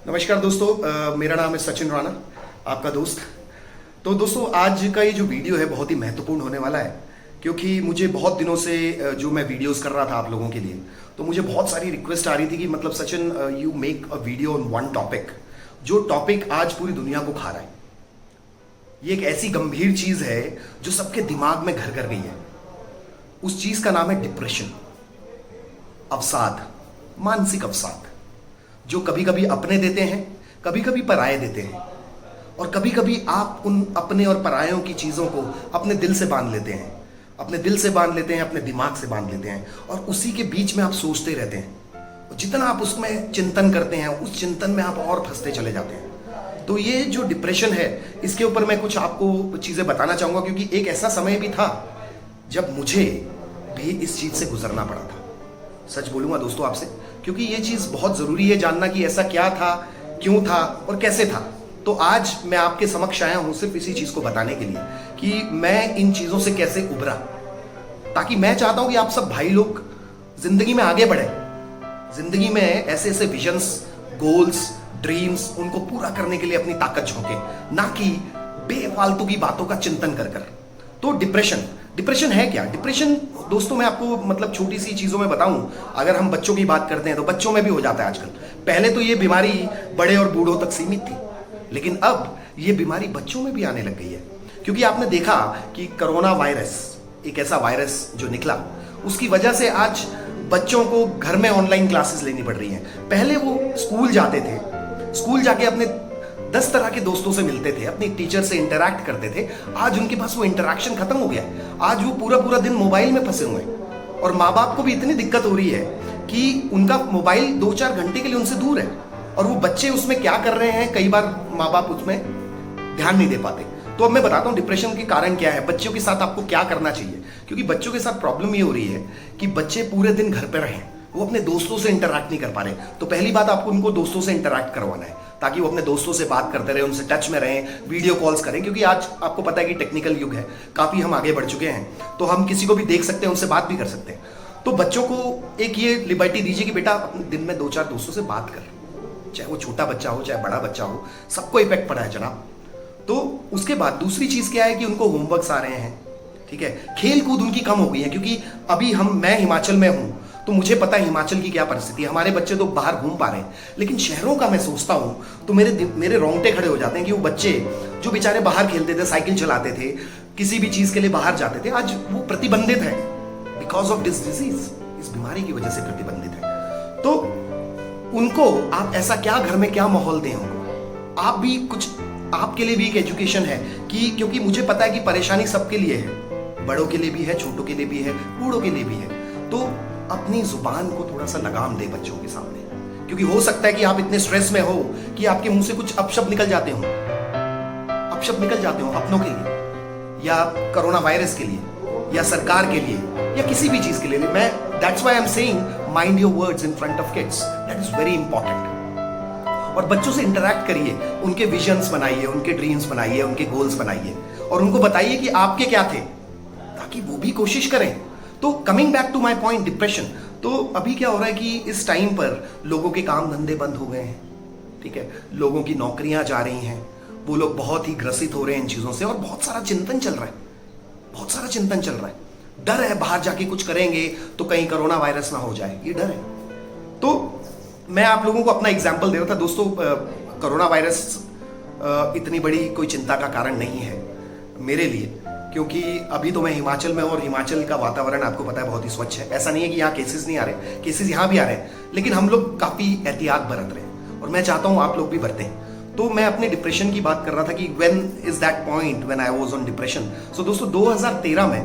नमस्कार दोस्तों, मेरा नाम है सचिन राणा, आपका दोस्त। तो दोस्तों, आज का ये जो वीडियो है बहुत ही महत्वपूर्ण होने वाला है, क्योंकि मुझे बहुत दिनों से जो मैं वीडियोस कर रहा था आप लोगों के लिए, तो मुझे बहुत सारी रिक्वेस्ट आ रही थी कि मतलब Sachin, you make a video on one topic, जो टॉपिक आज पूरी दुनिया को खा रहा है। ये एक ऐसी गंभीर चीज है जो सबके दिमाग में घर कर गई है। उस चीज का नाम है डिप्रेशन, अवसाद, मानसिक अवसाद, जो कभी कभी अपने देते हैं, कभी कभी पराये देते हैं, और कभी कभी आप उन अपने और परायों की चीज़ों को अपने दिल से बांध लेते हैं, अपने दिल से बांध लेते हैं, अपने दिमाग से बांध लेते हैं, और उसी के बीच में आप सोचते रहते हैं। जितना आप उसमें चिंतन करते हैं, उस चिंतन में आप और फंसते चले जाते हैं। तो ये जो डिप्रेशन है, इसके ऊपर मैं कुछ आपको चीज़ें बताना चाहूँगा, क्योंकि एक ऐसा समय भी था जब मुझे भी इस चीज़ से गुजरना पड़ा था। सच बोलूँगा दोस्तों आपसे, क्योंकि ये चीज़ बहुत ज़रूरी है जानना कि ऐसा क्या था, क्यों था और कैसे था। तो आज मैं आपके समक्ष आया हूँ सिर्फ इसी चीज़ को बताने के लिए कि मैं इन चीज़ों से कैसे उभरा, ताकि मैं चाहता हूँ कि आप सब भाई लोग जिंदगी में आगे बढ़े, जिंदगी में ऐसे ऐसे विजन्स, गोल्स, ड्रीम्स, उनको पूरा करने के लिए अपनी ताकत झोंके, ना कि बेफालतू की बातों का चिंतन कर कर। तो डिप्रेशन है क्या? डिप्रेशन दोस्तों, मैं आपको मतलब छोटी सी चीज़ों में बताऊं, अगर हम बच्चों की बात करते हैं तो बच्चों में भी हो जाता है आजकल। पहले तो ये बीमारी बड़े और बूढ़ों तक सीमित थी, लेकिन अब ये बीमारी बच्चों में भी आने लग गई है। क्योंकि आपने देखा कि कोरोना वायरस एक ऐसा वायरस जो निकला, उसकी वजह से आज बच्चों को घर में ऑनलाइन क्लासेस लेनी पड़ रही हैं। पहले वो स्कूल जाते थे, स्कूल जाके अपने 10 तरह के दोस्तों से मिलते थे, अपनी टीचर से इंटरैक्ट करते थे। आज उनके पास वो इंटरैक्शन खत्म हो गया है। आज वो पूरा पूरा दिन मोबाइल में फंसे हुए हैं, और माँ बाप को भी इतनी दिक्कत हो रही है कि उनका मोबाइल 2-4 घंटे के लिए उनसे दूर है, और वो बच्चे उसमें क्या कर रहे हैं, कई बार माँ बाप उसमें ध्यान नहीं दे पाते। तो अब मैं बताता हूँ डिप्रेशन के कारण क्या है, बच्चों के साथ आपको क्या करना चाहिए। क्योंकि बच्चों के साथ प्रॉब्लम ये हो रही है कि बच्चे पूरे दिन घर पर रहें, वो अपने दोस्तों से इंटरैक्ट नहीं कर पा रहे। तो पहली बात, आपको उनको दोस्तों से इंटरैक्ट करवाना है, ताकि वो अपने दोस्तों से बात करते रहे, उनसे टच में रहें, वीडियो कॉल्स करें। क्योंकि आज आपको पता है कि टेक्निकल युग है, काफ़ी हम आगे बढ़ चुके हैं, तो हम किसी को भी देख सकते हैं, उनसे बात भी कर सकते हैं। तो बच्चों को एक ये लिबर्टी दीजिए कि बेटा अपने दिन में 2-4 दोस्तों से बात कर, चाहे वो छोटा बच्चा हो चाहे बड़ा बच्चा हो, सबको इफेक्ट पड़ा है जनाब। तो उसके बाद दूसरी चीज़ क्या है कि उनको होमवर्क्स आ रहे हैं, ठीक है, खेल कूद उनकी कम हो गई है। क्योंकि अभी मैं हिमाचल में हूँ, तो मुझे पता है हिमाचल की क्या परिस्थिति है। हमारे बच्चे तो बाहर घूम पा रहे हैं, लेकिन शहरों का मैं सोचता हूँ तो मेरे रोंगटे खड़े हो जाते हैं कि वो बच्चे जो बेचारे बाहर खेलते थे, साइकिल चलाते थे, किसी भी चीज़ के लिए बाहर जाते थे, आज वो प्रतिबंधित है बिकॉज ऑफ दिस डिजीज, इस बीमारी की वजह से प्रतिबंधित है। तो उनको आप ऐसा क्या घर में क्या माहौल दें उनको। आप भी कुछ, आपके लिए भी एक एजुकेशन है कि, क्योंकि मुझे पता है कि परेशानी सबके लिए है, बड़ों के लिए भी है, छोटों के लिए भी है, बूढ़ों के लिए भी है। तो अपनी जुबान को थोड़ा सा लगाम दे बच्चों के सामने, क्योंकि हो सकता है कि आप इतने स्ट्रेस में हो कि आपके मुंह से कुछ अपशब्द निकल जाते हो, अपनों के लिए, या कोरोना वायरस के लिए, या सरकार के लिए, या किसी भी चीज के लिए। मैं that's why I am saying mind your words in front of kids, that is very important. और बच्चों से इंटरैक्ट करिए, उनके विजन्स बनाइए, उनके ड्रीम्स बनाइए, उनके गोल्स बनाइए, और उनको बताइए कि आपके क्या थे, ताकि वो भी कोशिश करें। तो coming back to my point, depression. तो अभी क्या हो रहा है कि इस टाइम पर लोगों के काम धंधे बंद हो गए हैं, ठीक है, लोगों की नौकरियां जा रही हैं, वो लोग बहुत ही ग्रसित हो रहे हैं इन चीज़ों से, और बहुत सारा चिंतन चल रहा है, बहुत सारा चिंतन चल रहा है। डर है बाहर जाके कुछ करेंगे तो कहीं कोरोना वायरस ना हो जाए, ये डर है। तो मैं आप लोगों को अपना एग्जाम्पल दे रहा था दोस्तों। कोरोना वायरस इतनी बड़ी कोई चिंता का कारण नहीं है मेरे लिए, क्योंकि अभी तो मैं हिमाचल में हूँ, और हिमाचल का वातावरण आपको पता है बहुत ही स्वच्छ है। ऐसा नहीं है कि यहाँ केसेस नहीं आ रहे, केसेस यहाँ भी आ रहे हैं, लेकिन हम लोग काफ़ी एहतियात बरत रहे हैं, और मैं चाहता हूँ आप लोग भी बरतें। तो मैं अपने डिप्रेशन की बात कर रहा था कि when is that point when I was on depression. So दोस्तों, 2013 में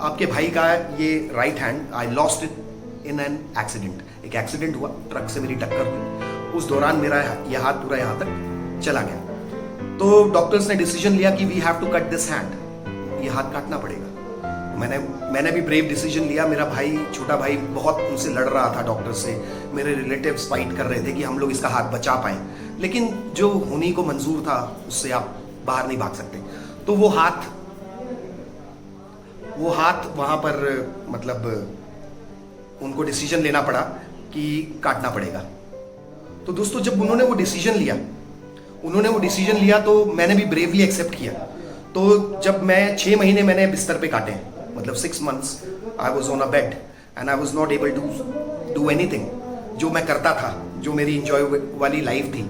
आपके भाई का ये right hand, I lost it in an accident. एक एक्सीडेंट हुआ, ट्रक से मेरी टक्कर हुई, उस दौरान मेरा यह हाथ पूरा यहाँ तक चला गया। तो डॉक्टर्स ने डिसीजन लिया कि we have to cut this hand, ये हाथ काटना पड़ेगा। मैंने भी ब्रेव डिसीजन लिया। मेरा भाई, छोटा भाई, बहुत उनसे लड़ रहा था डॉक्टर से, मेरे रिलेटिव्स फाइट कर रहे थे कि हम लोग इसका हाथ बचा पाएं, लेकिन जो होनी को मंजूर था उससे आप बाहर नहीं भाग सकते। तो वो हाथ वहां पर मतलब उनको डिसीजन लेना पड़ा कि काटना पड़ेगा। तो दोस्तों जब उन्होंने वो डिसीजन लिया तो मैंने भी ब्रेवली एक्सेप्ट किया। तो जब मैं 6 महीने मैंने बिस्तर पे काटे, मतलब 6 months I was on a bed and I was not able to do anything, जो मैं करता था, जो मेरी इंजॉय वाली लाइफ थी।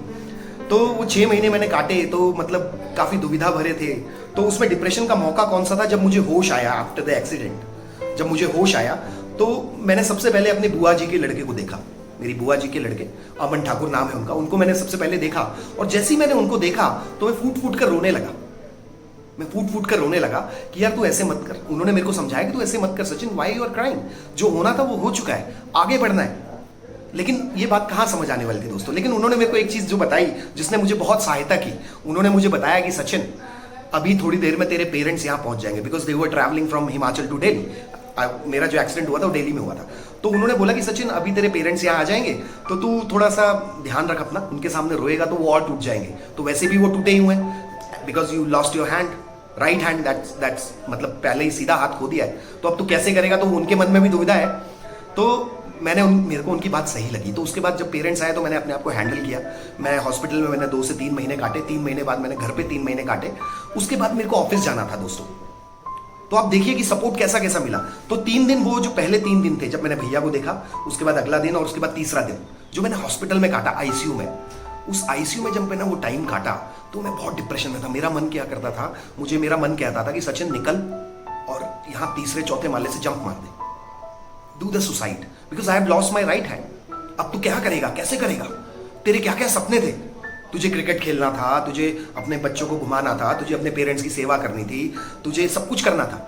तो वो 6 महीने मैंने काटे, तो मतलब काफ़ी दुविधा भरे थे। तो उसमें डिप्रेशन का मौका कौन सा था? जब मुझे होश आया आफ्टर द एक्सीडेंट। जब मुझे होश आया तो मैंने सबसे पहले अपने बुआ जी के लड़के को देखा। मेरी बुआ जी के लड़के, अमन ठाकुर नाम है उनका, उनको मैंने सबसे पहले देखा। और जैसे ही मैंने उनको देखा तो मैं फूट फूट कर रोने लगा कि यार तू ऐसे मत कर। उन्होंने मेरे को समझाया कि तू ऐसे मत कर Sachin, why you are crying? जो होना था वो हो चुका है, आगे बढ़ना है। लेकिन ये बात कहाँ समझ आने वाली थी दोस्तों। लेकिन उन्होंने मेरे को एक चीज़ जो बताई, जिसने मुझे बहुत सहायता की। उन्होंने मुझे बताया कि सचिन, अभी थोड़ी देर में तेरे पेरेंट्स यहाँ पहुँच जाएंगे, because they were travelling from Himachal to Delhi. मेरा जो एक्सीडेंट हुआ था वो दिल्ली में हुआ था। तो उन्होंने बोला कि सचिन, अभी तेरे पेरेंट्स यहाँ आ जाएंगे, तो तू थोड़ा सा ध्यान रख अपना, उनके सामने रोएगा तो वो और टूट जाएंगे। तो वैसे भी वो टूटे ही हुए हैं, because you lost your hand, right hand, that's मतलब पहले ही सीधा हाथ खो दिया है। तो अब तू कैसे करेगा? तो उनके मन में भी दुविधा है। तो मेरे को उनकी बात सही लगी। तो उसके बाद जब पेरेंट्स आए तो मैंने अपने आप को हैंडल किया। मैं हॉस्पिटल में मैंने 2 से 3 महीने काटे, 3 महीने बाद मैंने घर पे 3 महीने काटे। उसके बाद मेरे को ऑफिस जाना था दोस्तों। तो आप देखिए कि सपोर्ट कैसा कैसा मिला। तो 3 दिन, वो जो पहले 3 दिन थे जब मैंने भैया को देखा, उसके बाद अगला दिन और उसके बाद तीसरा दिन जो मैंने हॉस्पिटल में काटा आईसीयू में, उस आईसीयू में जब मैंने वो टाइम काटा तो मैं बहुत डिप्रेशन में था। मेरा मन क्या करता था, मेरा मन कहता था कि सचिन निकल और यहाँ 3-4 माले से जंप मार दे, do the suicide, because I have lost my right hand. अब तू क्या करेगा, कैसे करेगा? तेरे क्या क्या सपने थे? तुझे क्रिकेट खेलना था, तुझे अपने बच्चों को घुमाना था, तुझे अपने पेरेंट्स की सेवा करनी थी, तुझे सब कुछ करना था।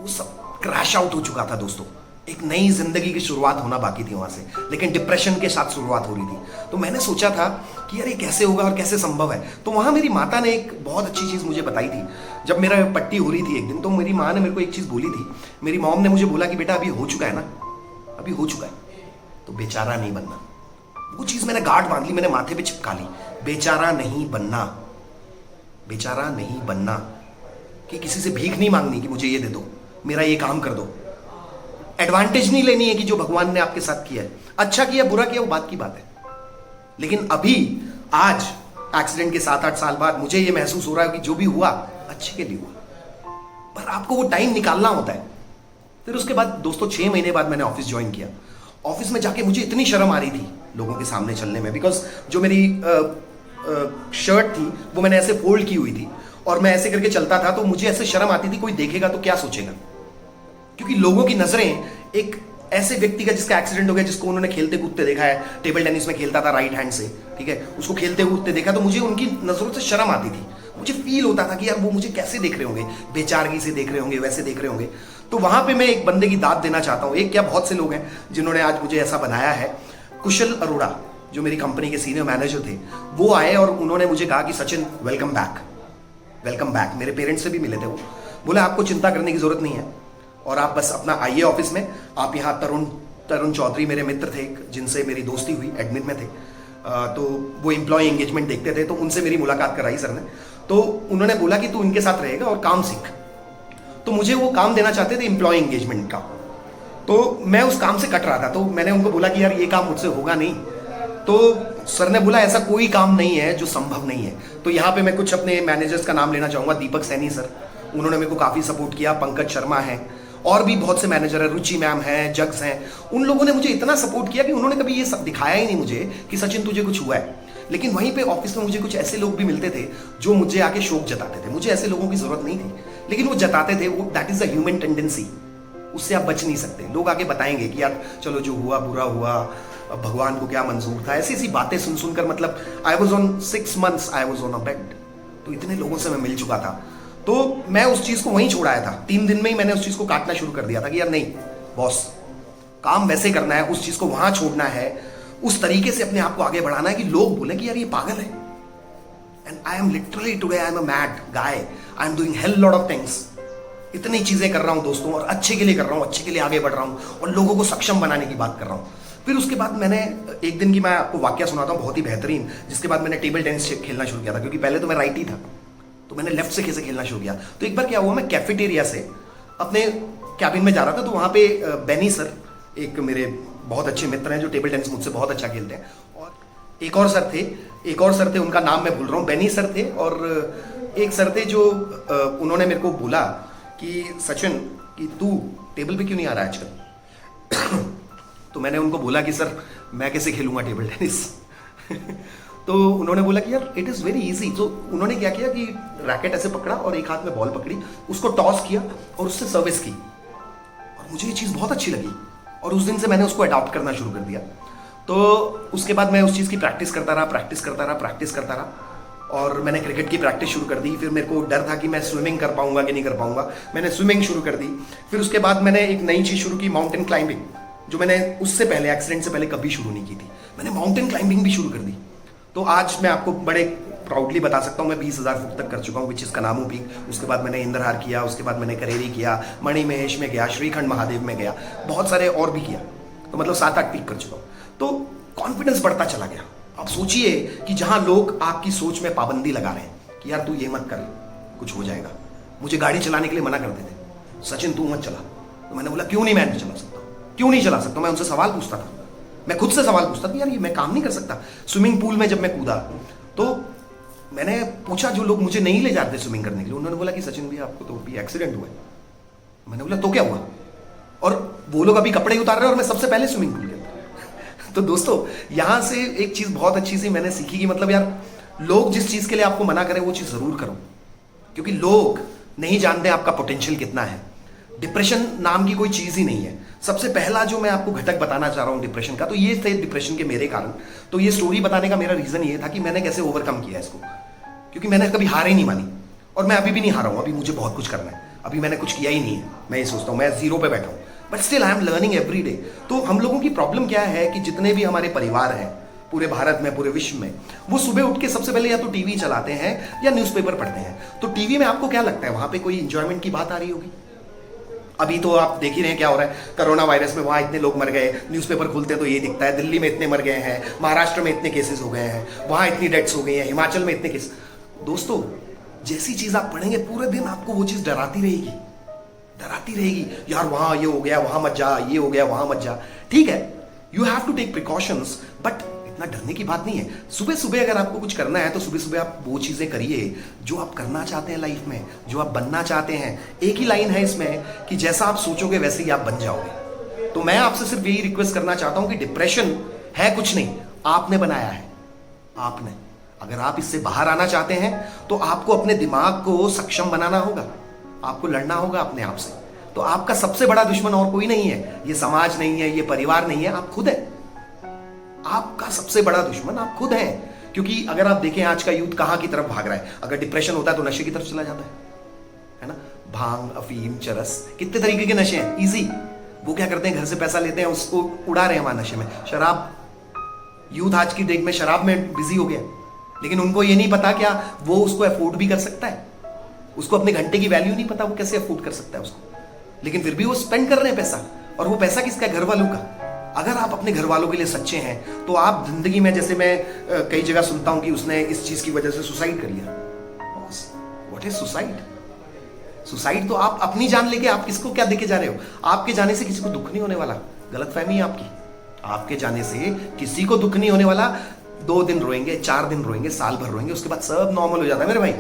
वो सब क्रैश आउट हो चुका था दोस्तों। एक नई जिंदगी की शुरुआत होना बाकी थी वहां से, लेकिन डिप्रेशन के साथ शुरुआत हो रही थी। तो मैंने सोचा था कि यार ये कैसे होगा और कैसे संभव है। तो वहां मेरी माता ने एक बहुत अच्छी चीज मुझे बताई थी। जब मेरा पट्टी हो रही थी एक दिन, तो मेरी माँ ने मेरे को एक चीज बोली थी। मेरी मॉम ने मुझे बोला कि बेटा अभी हो चुका है ना, अभी हो चुका है, तो बेचारा नहीं बनना। वो चीज मैंने गांठ बांध ली, मैंने माथे पे चिपका ली, बेचारा नहीं बनना, बेचारा नहीं बनना। कि किसी से भीख नहीं मांगनी कि मुझे ये दे दो, मेरा ये काम कर दो। एडवांटेज नहीं लेनी है कि जो भगवान ने आपके साथ किया है, अच्छा किया बुरा किया वो बात की बात है। लेकिन अभी आज एक्सीडेंट के 7-8 साल बाद मुझे ये महसूस हो रहा है कि जो भी हुआ अच्छे के लिए हुआ, पर आपको वो टाइम निकालना होता है। फिर उसके बाद दोस्तों 6 महीने बाद मैंने ऑफिस ज्वाइन किया। ऑफिस में जाके मुझे इतनी शर्म आ रही थी लोगों के सामने चलने में, बिकॉज जो मेरी शर्ट थी वो मैंने ऐसे फोल्ड की हुई थी और मैं ऐसे करके चलता था। तो मुझे ऐसे शर्म आती थी, कोई देखेगा तो क्या सोचेगा, क्योंकि लोगों की नजरें एक ऐसे व्यक्ति का जिसका एक्सीडेंट हो गया, जिसको उन्होंने खेलते कूदते देखा है, टेबल टेनिस में खेलता था राइट हैंड से, ठीक है, उसको खेलते कूदते देखा, तो मुझे उनकी नजरों से शर्म आती थी। मुझे फील होता था कि यार वो मुझे कैसे देख रहे होंगे, बेचारगी से देख रहे होंगे, वैसे देख रहे होंगे। तो वहां पे मैं एक बंदे की दाद देना चाहता हूं, एक क्या बहुत से लोग हैं जिन्होंने आज मुझे ऐसा बनाया है। कुशल अरोड़ा जो मेरी कंपनी के सीनियर मैनेजर थे, वो आए और उन्होंने मुझे कहा कि Sachin welcome back, welcome back. मेरे पेरेंट्स से भी मिले थे वो, बोले आपको चिंता करने की जरूरत नहीं है और आप बस अपना आइए ऑफिस में। आप यहाँ तरुण चौधरी मेरे मित्र थे जिनसे मेरी दोस्ती हुई, एडमिन में थे, तो वो एम्प्लॉय एंगेजमेंट देखते थे, तो उनसे मेरी मुलाकात कराई सर ने। तो उन्होंने बोला कि तू इनके साथ रहेगा और काम सीख। तो मुझे वो काम देना चाहते थे एम्प्लॉय एंगेजमेंट का, तो मैं उस काम से कट रहा था। तो मैंने उनको बोला कि यार ये काम मुझसे होगा नहीं। तो सर ने बोला ऐसा कोई काम नहीं है जो संभव नहीं है। तो यहाँ पे मैं कुछ अपने मैनेजर्स का नाम लेना चाहूंगा। दीपक सैनी सर, उन्होंने मेरे को काफी सपोर्ट किया। पंकज शर्मा है और भी बहुत से मैनेजर है, रुचि मैम है, जग्स हैं। उन लोगों ने मुझे इतना सपोर्ट किया कि उन्होंने कभी ये सब दिखाया ही नहीं मुझे कि सचिन तुझे कुछ हुआ है। लेकिन वहीं पे ऑफिस में मुझे कुछ ऐसे लोग भी मिलते थे जो मुझे आके शोक जताते थे। मुझे ऐसे लोगों की जरूरत नहीं थी, लेकिन वो जताते थे। वो that is a human tendency, उससे आप बच नहीं सकते। लोग आके बताएंगे कि यार चलो जो हुआ बुरा हुआ, भगवान को क्या मंजूर था, ऐसी ऐसी बातें सुन सुनकर, मतलब आई was on 6 months I was on a bed. तो इतने लोगों से मैं मिल चुका था, तो मैं उस चीज को वहीं छोड़ाया था। 3 दिन में ही मैंने उस चीज को काटना शुरू कर दिया था कि यार नहीं बॉस, काम वैसे करना है, उस चीज को वहां छोड़ना है, उस तरीके से अपने आप को आगे बढ़ाना है कि लोग बोले कि यार ये पागल है। And I am literally today I am a mad guy, I am doing hell lot of things. इतनी चीजें कर रहा हूं दोस्तों, और अच्छे के लिए कर रहा हूं, अच्छे के लिए आगे बढ़ रहा हूं और लोगों को सक्षम बनाने की बात कर रहा हूं। फिर उसके बाद मैंने एक दिन की मैं आपको वाकया सुनाता हूं, बहुत ही बेहतरीन, जिसके बाद मैंने टेबल टेनिस खेलना शुरू किया था। क्योंकि पहले तो मैं राइट ही था, तो मैंने लेफ्ट से कैसे खेलना शुरू किया। तो एक बार क्या हुआ, मैं कैफेटेरिया से अपने कैबिन में जा रहा था, तो वहां पे बेनी सर, एक मेरे बहुत अच्छे मित्र हैं जो टेबल टेनिस मुझसे बहुत अच्छा खेलते हैं, और एक और सर थे, उनका नाम मैं भूल रहा हूँ, बेनी सर थे, और एक सर थे जो उन्होंने मेरे को बोला कि सचिन कि तू टेबल पे क्यों नहीं आ रहा है आजकल। तो मैंने उनको बोला कि सर मैं कैसे खेलूंगा टेबल टेनिस। तो उन्होंने बोला कि यार इट इज़ वेरी इजी। तो उन्होंने क्या किया कि रैकेट ऐसे पकड़ा और एक हाथ में बॉल पकड़ी, उसको टॉस किया और उससे सर्विस की, और मुझे ये चीज़ बहुत अच्छी लगी और उस दिन से मैंने उसको अडॉप्ट करना शुरू कर दिया। तो उसके बाद मैं उस चीज़ की प्रैक्टिस करता रहा और मैंने क्रिकेट की प्रैक्टिस शुरू कर दी। फिर मेरे को डर था कि मैं स्विमिंग कर पाऊंगा कि नहीं कर पाऊंगा, मैंने स्विमिंग शुरू कर दी। फिर उसके बाद मैंने एक नई चीज़ शुरू की, माउंटेन क्लाइंबिंग, जो मैंने उससे पहले एक्सीडेंट से पहले कभी शुरू नहीं की थी। मैंने माउंटेन क्लाइंबिंग भी शुरू कर दी। तो आज मैं आपको बड़े प्राउडली बता सकता हूँ मैं 20,000 फुट तक कर चुका हूँ, विच इज़ कनामू पीक। उसके बाद मैंने इंद्रहार किया, उसके बाद मैंने करेरी किया, मणि महेश में गया, श्रीखंड महादेव में गया, बहुत सारे और भी किया। तो मतलब 7-8 पीक कर चुका हूँ। तो कॉन्फिडेंस बढ़ता चला गया। अब सोचिए कि जहाँ लोग आपकी सोच में पाबंदी लगा रहे हैं कि यार तू ये मत कर, कुछ हो जाएगा। मुझे गाड़ी चलाने के लिए मना करते थे, सचिन तू मत चला। तो मैंने बोला क्यों नहीं, मैं नहीं चला सकता, क्यों नहीं चला सकता। मैं उनसे सवाल पूछता था, मैं खुद से सवाल पूछता था यार ये मैं काम नहीं कर सकता। स्विमिंग पूल में जब मैं कूदा तो मैंने पूछा, जो लोग मुझे नहीं ले जाते स्विमिंग करने के लिए, उन्होंने बोला कि सचिन भैया आपको तो अभी एक्सीडेंट हुआ है। मैंने बोला तो क्या हुआ, और वो लोग अभी कपड़े उतार रहे हैं और मैं सबसे पहले स्विमिंग पूल गया। तो दोस्तों यहां से एक चीज बहुत अच्छी सी मैंने सीखी कि मतलब यार लोग जिस चीज के लिए आपको मना करें वो चीज जरूर करो, क्योंकि लोग नहीं जानते आपका पोटेंशियल कितना है। डिप्रेशन नाम की कोई चीज ही नहीं है। सबसे पहला जो मैं आपको घटक बताना चाह रहा हूं डिप्रेशन का, तो ये थे डिप्रेशन के मेरे कारण। तो ये स्टोरी बताने का मेरा रीजन ये था कि मैंने कैसे ओवरकम किया इसको, क्योंकि मैंने कभी हार ही नहीं मानी और मैं अभी भी नहीं हारा हूं। अभी मुझे बहुत कुछ करना है, अभी मैंने कुछ किया ही नहीं है। मैं ये सोचता हूं मैं जीरो पे बैठा हूं, but still I am learning every day. तो हम लोगों की प्रॉब्लम क्या है कि जितने भी हमारे परिवार हैं पूरे भारत में, पूरे विश्व में, वो सुबह उठ के सबसे पहले या तो टीवी चलाते हैं या न्यूज़पेपर पढ़ते हैं। तो टीवी में आपको क्या लगता है वहां पे कोई इंजॉयमेंट की बात आ रही होगी? अभी तो आप देख ही रहे हैं क्या हो रहा है, कोरोना वायरस में वहां इतने लोग मर गए, न्यूज़पेपर खोलते हैं तो ये दिखता है, दिल्ली में इतने मर गए हैं, महाराष्ट्र में इतने केसेस हो गए हैं, वहां इतनी डेथ्स हो गई हैं, हिमाचल में इतने केस। दोस्तों जैसी चीज आप पढ़ेंगे पूरे दिन आपको वो चीज डराती रहेगी, यार वहां ये हो गया, वहां मत जा, ये हो गया, वहां मत जा। ठीक है, you have to take precautions, but इतना डरने की बात नहीं है। सुबह सुबह अगर आपको कुछ करना है तो सुबह सुबह आप वो चीजें करिए जो आप करना चाहते हैं लाइफ में, जो आप बनना चाहते हैं। एक ही लाइन है इसमें कि जैसा आप सोचोगे वैसे ही आप बन जाओगे। तो मैं आपसे सिर्फ यही रिक्वेस्ट करना चाहता हूं कि डिप्रेशन है कुछ नहीं, आपने बनाया है, आपने। अगर आप इससे बाहर आना चाहते हैं तो आपको अपने दिमाग को सक्षम बनाना होगा, आपको लड़ना होगा अपने आप से। तो आपका सबसे बड़ा दुश्मन और कोई नहीं है, ये समाज नहीं है, ये परिवार नहीं है, आप खुद है। आपका सबसे बड़ा दुश्मन आप खुद हैं। क्योंकि अगर आप देखें आज का यूथ कहां की तरफ भाग रहा है, अगर डिप्रेशन होता है तो नशे की तरफ चला जाता है ना। भांग, अफीम, चरस, कितने तरीके के नशे हैं, इजी। वो क्या करते हैं, घर से पैसा लेते हैं, उसको उड़ा रहे हैं वहां नशे में। शराब, यूथ आज की डेट में शराब में बिजी हो गया, लेकिन उनको ये नहीं पता क्या वो उसको अफोर्ड भी कर सकता है। उसको अपने घंटे की वैल्यू नहीं पता, वो कैसे अफोर्ड कर सकता है उसको, लेकिन फिर भी वो स्पेंड कर रहे हैं पैसा। और वो पैसा किसका है, घर वालों का। अगर आप अपने घर वालों के लिए सच्चे हैं तो आप जिंदगी में, जैसे मैं कई जगह सुनता हूं कि उसने इस चीज की वजह से सुसाइड कर लिया। What is suicide? सुसाइड तो आप अपनी जान लेके आप किसको क्या देके जा रहे हो? आपके जाने से किसी को दुख नहीं होने वाला, गलतफहमी है आपकी। आपके जाने से किसी को दुख नहीं होने वाला। 2 दिन रोएंगे, 4 दिन रोएंगे, साल भर रोएंगे, उसके बाद सब नॉर्मल हो जाता है मेरे भाई,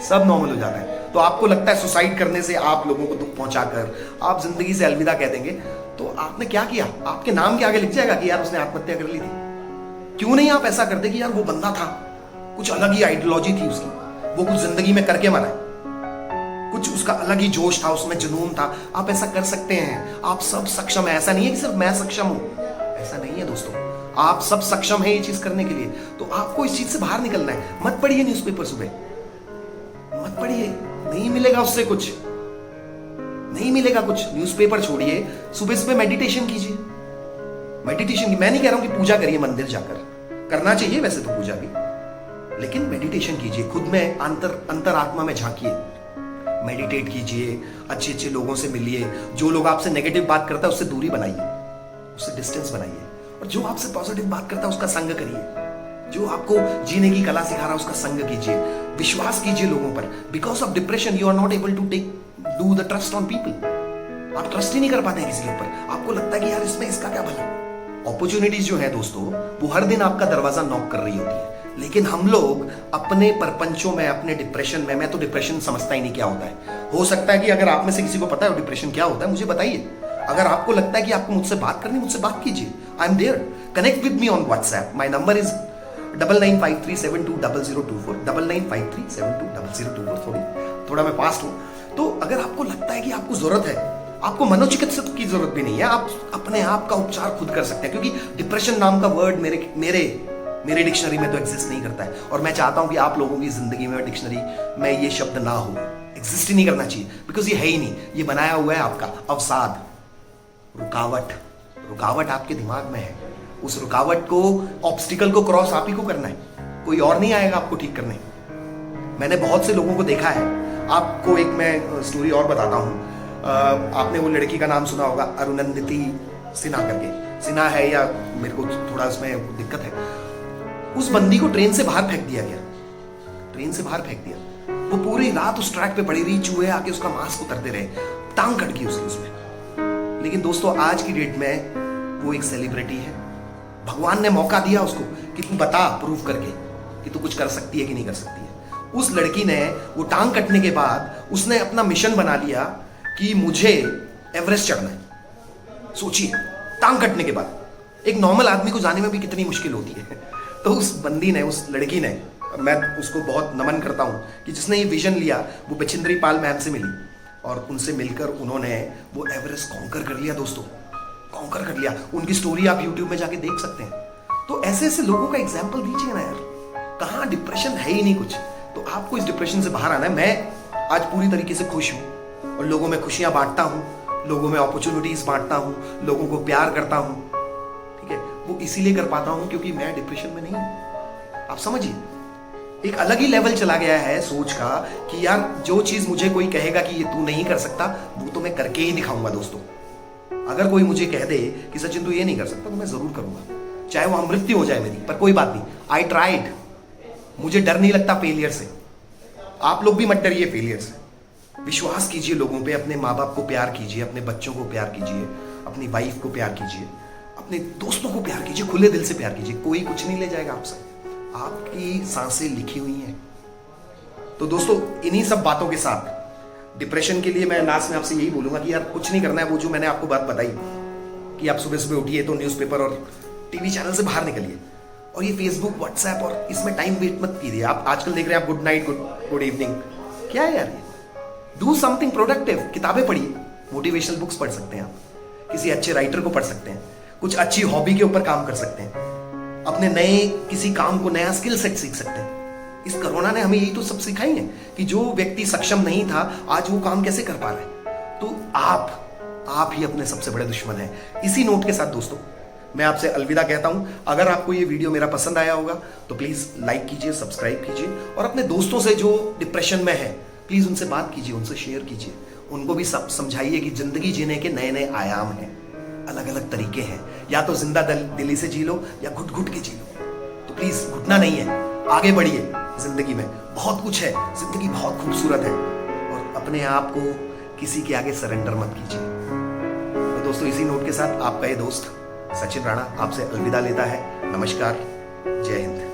सब नॉर्मल हो जाता है। तो आपको लगता है सुसाइड करने से, आप लोगों को दुख पहुंचाकर आप जिंदगी से अलविदा कह देंगे, तो आपने क्या किया? आपके नाम के आगे लिख जाएगा कि यार उसने आत्महत्या कर ली थी। क्यों नहीं आप ऐसा करते कि यार वो बंदा था, कुछ अलग ही आइडियोलॉजी थी उसकी, वो कुछ जिंदगी में करके मरा, कुछ उसका अलग ही जोश था, उसमें जुनून था। आप ऐसा कर सकते हैं, आप सब सक्षम है। ऐसा नहीं है कि सिर्फ मैं सक्षम हूं, ऐसा नहीं है दोस्तों, आप सब सक्षम है ये चीज करने के लिए। तो आपको इस चीज से बाहर निकलना है। मत पढ़िए न्यूज़पेपर सुबह, मत पढ़िए, नहीं मिलेगा उससे कुछ, नहीं मिलेगा कुछ। न्यूज़पेपर छोड़िए, सुबह सुबह मेडिटेशन कीजिए। मेडिटेशन, मैं नहीं कह रहा हूं कि पूजा करिए मंदिर जाकर, करना चाहिए वैसे तो पूजा भी, लेकिन मेडिटेशन कीजिए, खुद में अंतरात्मा में झांकिए, मेडिटेट कीजिए, अच्छे अच्छे लोगों से मिलिए। जो लोग आपसे नेगेटिव बात करता है उससे दूरी बनाइए, उससे डिस्टेंस बनाइए, और जो आपसे पॉजिटिव बात करता है उसका संग करिए। जो आपको जीने की कला सिखा रहा है उसका संग कीजिए, विश्वास कीजिए लोगों पर। Because of depression you are not able to do the trust on people. आप ट्रस्ट ही नहीं कर पाते हैं किसी के ऊपर। आपको लगता है कि यार इसमें इसका क्या भला, अपॉर्चुनिटीज जो है दोस्तों, वो हर दिन आपका दरवाजा नॉक कर रही होती है, लेकिन हम लोग अपने परपंचों में, अपने डिप्रेशन में, मैं तो डिप्रेशन समझता ही नहीं क्या होता है। हो सकता है कि अगर आप में से किसी को पता है डिप्रेशन क्या होता है, मुझे बताइए। अगर आपको लगता है कि आपको मुझसे बात करनी, मुझसे बात कीजिए। I am there, connect with me on WhatsApp. My number is 9953720024 9953720024। थोड़ा मैं फास्ट हूं। तो अगर आपको लगता है कि आपको जरूरत है, आपको मनोचिकित्सक की जरूरत भी नहीं है, आप अपने आप का उपचार खुद कर सकते हैं, क्योंकि डिप्रेशन नाम का वर्ड मेरे डिक्शनरी में तो एग्जिस्ट नहीं करता है। और मैं चाहता हूं कि आप लोगों की जिंदगी में, डिक्शनरी में ये शब्द ना हो, एग्जिस्ट ही नहीं करना चाहिए, बिकॉज ये है ही नहीं। ये बनाया हुआ है आपका अवसाद, रुकावट आपके दिमाग में है। उस रुकावट को, ऑब्स्टिकल को क्रॉस आप ही को करना है, कोई और नहीं आएगा आपको ठीक करने। मैंने बहुत से लोगों को देखा है। आपको एक मैं स्टोरी और बताता हूं। आपने वो लड़की का नाम सुना होगा, अरुणंदिती सिन्हा करके। सिन्हा है या मेरे को थोड़ा उसमें दिक्कत है। उस बंदी को ट्रेन से बाहर फेंक दिया गया, ट्रेन से बाहर फेंक दिया। वो पूरी रात उस ट्रैक पे पड़ी रही, चूहे आके उसका मांस उतरते रहे, टांग कट गई उसकी उसमें। लेकिन दोस्तों आज की डेट में वो एक सेलिब्रिटी है। भगवान ने मौका दिया उसको कि तू बता, प्रूव करके कि तू कुछ कर सकती है कि नहीं कर सकती है। उस लड़की ने वो टांग कटने के बाद उसने अपना मिशन बना लिया कि मुझे एवरेस्ट चढ़ना है। सोचिए, टांग कटने के बाद एक नॉर्मल आदमी को जाने में भी कितनी मुश्किल होती है। तो उस बंदी ने, उस लड़की ने, मैं उसको बहुत नमन करता हूं कि जिसने ये विजन लिया। वो बछिंद्री पाल मैम से मिली और उनसे मिलकर उन्होंने वो एवरेस्ट कॉन्कर कर लिया दोस्तों, कॉन्कर कर लिया। उनकी स्टोरी आप यूट्यूब में जाके देख सकते हैं। तो ऐसे ऐसे लोगों का एग्जाम्पल दीजिए ना यार। कहाँ डिप्रेशन है ही नहीं कुछ, तो आपको इस डिप्रेशन से बाहर आना है। मैं आज पूरी तरीके से खुश हूँ और लोगों में खुशियां बांटता हूँ, लोगों में अपॉर्चुनिटीज बांटता हूँ, लोगों को प्यार करता हूँ। ठीक है, वो इसीलिए कर पाता हूँ क्योंकि मैं डिप्रेशन में नहीं हूँ। आप समझिए, एक अलग ही लेवल चला गया है सोच का कि यार जो चीज मुझे कोई कहेगा कि ये तू नहीं कर सकता, वो तो मैं करके ही दिखाऊंगा दोस्तों। अगर कोई मुझे कह दे कि सचिन तू ये नहीं कर सकता, तो मैं जरूर करूंगा, चाहे वो मृत्यु हो जाए मेरी, पर कोई बात नहीं। I tried. मुझे डर नहीं लगता फेलियर से। आप लोग भी मत डरिए फेलियर से। विश्वास कीजिए लोगों पे, अपने माँ बाप को प्यार कीजिए, अपने बच्चों को प्यार कीजिए, अपनी वाइफ को प्यार कीजिए, अपने दोस्तों को प्यार कीजिए, खुले दिल से प्यार कीजिए। कोई कुछ नहीं ले जाएगा आपसे, आपकी सांसें लिखी हुई हैं। तो दोस्तों इन्हीं सब बातों के साथ डिप्रेशन के लिए मैं लास्ट में आपसे यही बोलूंगा कि यार कुछ नहीं करना है। वो जो मैंने आपको बात बताई कि आप सुबह सुबह उठिए तो न्यूज़पेपर और टीवी चैनल से बाहर निकलिए, और ये फेसबुक, व्हाट्सएप और इसमें टाइम वेस्ट मत कीजिए। आप आजकल देख रहे हैं आप गुड नाइट, गुड इवनिंग, क्या है यार ये? Do something productive. किताबें पढ़िए, मोटिवेशनल बुक्स पढ़ सकते हैं आप, किसी अच्छे राइटर को पढ़ सकते हैं, कुछ अच्छी हॉबी के ऊपर काम कर सकते हैं, अपने नए किसी काम को, नया स्किल सेट सीख सकते हैं। इस कोरोना ने हमें यही तो सब सिखाई है कि जो व्यक्ति सक्षम नहीं था आज वो काम कैसे कर पा रहा है। तो आप ही अपने सबसे बड़े दुश्मन हैं। इसी नोट के साथ दोस्तों मैं आपसे अलविदा कहता हूं। अगर आपको ये वीडियो मेरा पसंद आया होगा तो प्लीज लाइक कीजिए, सब्सक्राइब कीजिए, और अपने दोस्तों से जो डिप्रेशन में है प्लीज उनसे बात कीजिए, उनसे शेयर कीजिए। उनको भी सब समझाइए कि जिंदगी जीने के नए नए आयाम हैं, अलग अलग तरीके हैं। या तो जिंदा दिली से जी लो या घुट घुट के जी लो। तो प्लीज घुटना नहीं है, आगे बढ़िए। जिंदगी में बहुत कुछ है, जिंदगी बहुत खूबसूरत है, और अपने आप को किसी के आगे सरेंडर मत कीजिए। तो दोस्तों इसी नोट के साथ आपका ये दोस्त सचिन राणा आपसे अलविदा लेता है। नमस्कार, जय हिंद।